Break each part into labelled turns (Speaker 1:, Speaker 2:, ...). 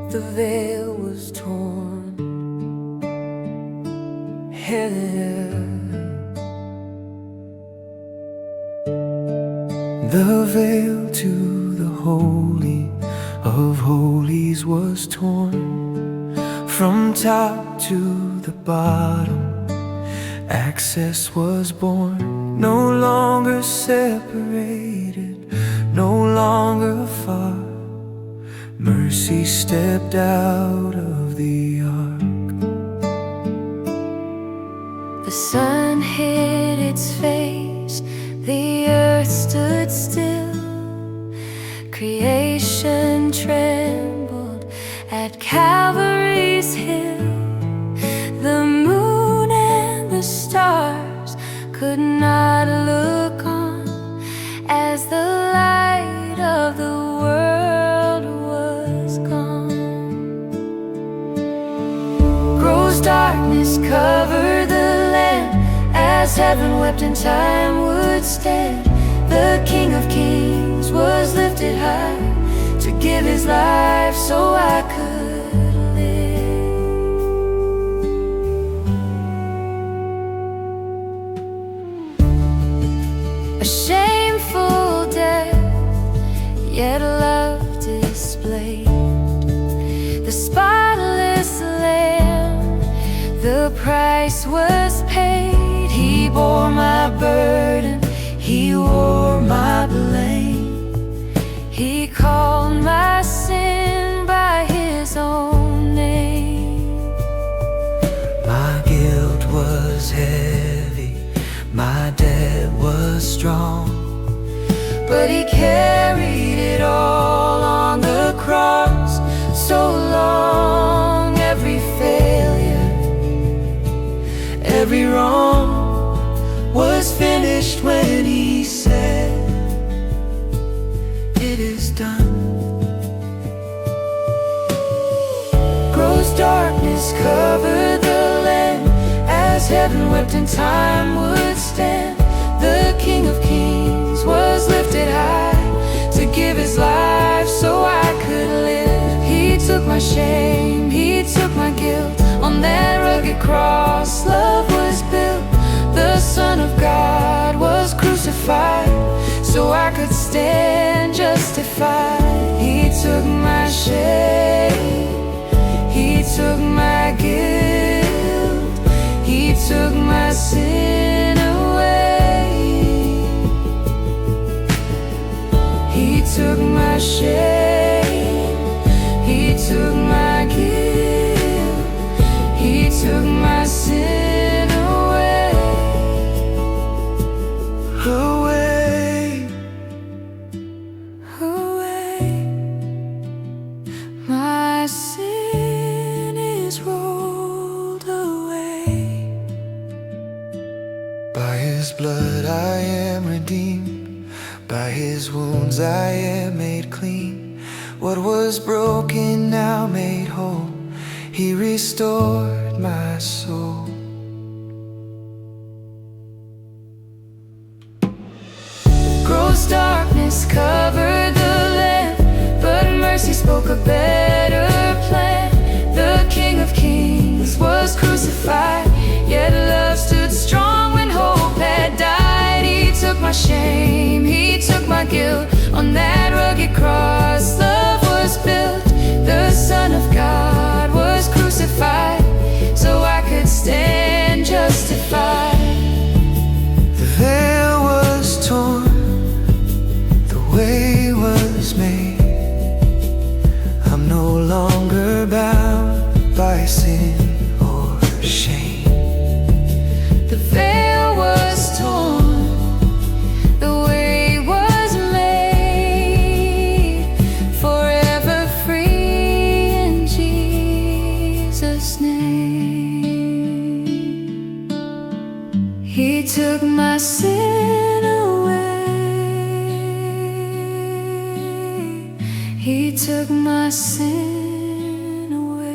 Speaker 1: the veil was torn. The veil to the Holy of Holies was torn. From top to the bottom, access was born. No longer separated, no longer far. Mercy stepped out of the ark. The sun hid its face, the earth stood still. Creation trembled at Calvary's hill. The moon and the stars could not look on as the light of the world was gone. Gross darkness covered the land as heaven wept and time would stand. The King of Kings was lifted high to give his life so I could live. A shameful death, yet love displayed. The spotless Lamb, the price was paid. He bore my burden, he wore my blame. He called my sin by his own name. My guilt was heavy, my debt was strong, but he carried it all on the cross. So long, every failure, every wrong was finished when he said, it is done. Gross darkness covered the land as heaven wept and time would stand. The King of Kings was lifted high to give his life so I could live. He took my shame, he took my guilt. On that rugged cross, love was built. The Son of God was crucified so I could stand justified. He took my shame, he took my guilt, he took my sin away. He took my shame, he took my guilt, he took my sin away. Away, away. My sin is rolled away. By his blood I am redeemed, by his wounds I am made clean. What was broken now made whole, he restored my soul. Gross darkness covered the land, but mercy spoke a better plan. The King of Kings was crucified, yet love stood strong when hope had died. He took my shame, he took my guilt. On that rugged cross, love was built. The Son of God was crucified so I could stand justified. The veil was torn, the way was made. I'm no longer bound by sin or shame. The veil was torn, the way was made. Forever free in Jesus' name. He took my sin away, he took my sin away.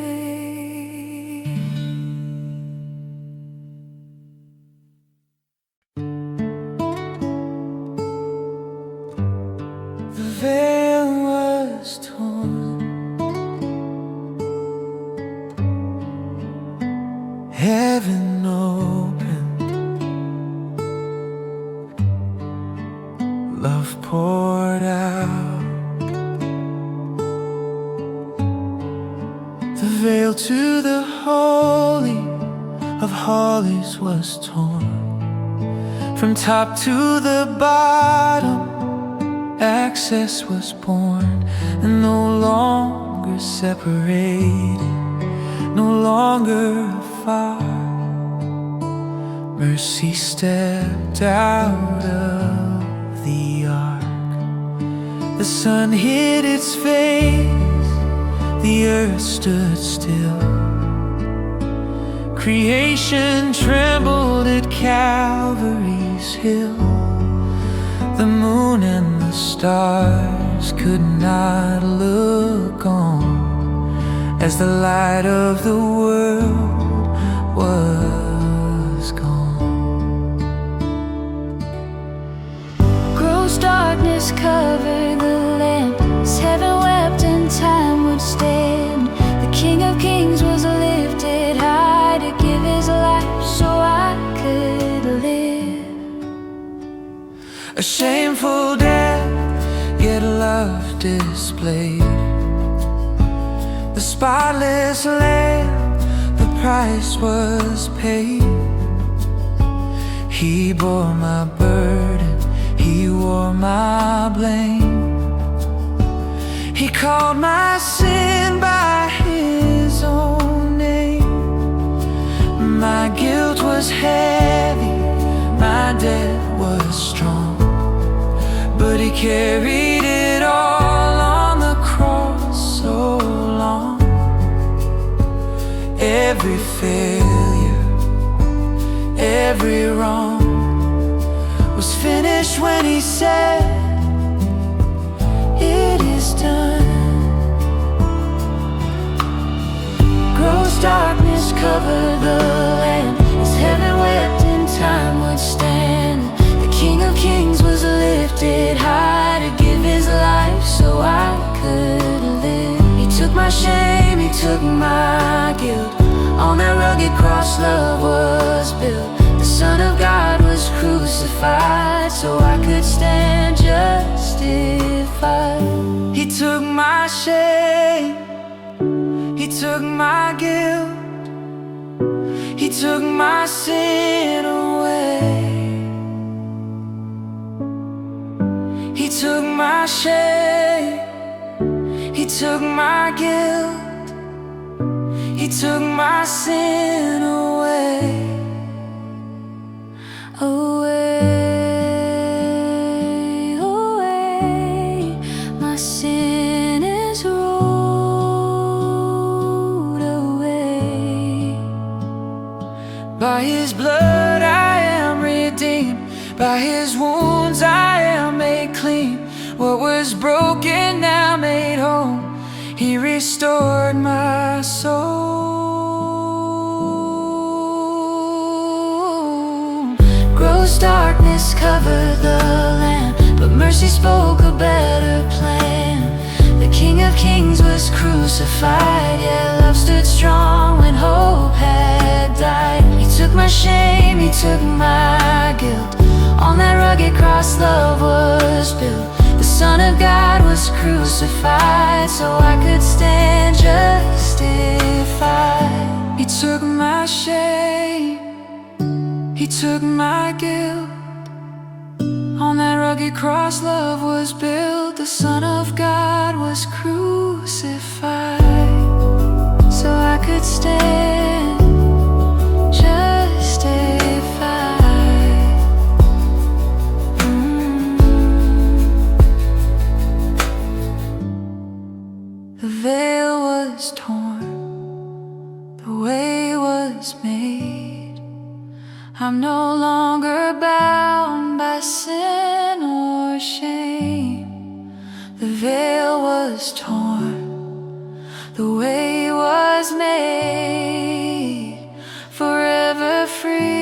Speaker 1: The veil was torn,
Speaker 2: love poured out. The veil to the Holy of Holies was torn. From top to the bottom, access was born, and no longer separated, no longer afar. Mercy stepped out of the ark. The sun hid its face, the earth stood still. Creation trembled at Calvary's hill. The moon and the stars could not look on as the light of the world was gone.
Speaker 1: Gross darkness covered the land, as heaven wept and time would stand. The King of Kings was lifted high to give his life so I could live.
Speaker 2: A shameful death, yet love displayed. The spotless lamb, the price was paid. He bore my burden, he wore my blame. He called my sin by his own name. My guilt was heavy, my debt was strong, but he carried it all on the cross so long. Every failure, every wrong was finished when he said, "It is done." Gross darkness covered the land, as heaven wept and time would stand. The King of Kings was lifted high to give his life so I could live. He took my shame, he took my guilt. On that rugged cross love was built. The Son of God was crucified so I could stand justified. He took my shame, he took my guilt. He took my sin away. He took my shame, he took my guilt. He took my sin away. Away, away. My sin is rolled away. By his blood I am redeemed, by his wounds I am made clean. What was broken now made whole, he restored my soul. Gross darkness covered the land, but mercy spoke a better plan. The King of Kings was crucified, yet love stood strong when hope had died. He took my shame, he took my guilt. On that rugged cross love was built. The Son of God was crucified so I could stand justified. He took my shame, he took my guilt. On that rugged cross love was built. The Son of God was crucified so I could stand justified. The veil was torn, the way was made. I'm no longer bound by sin or shame. The veil was torn, the way was made. Forever free.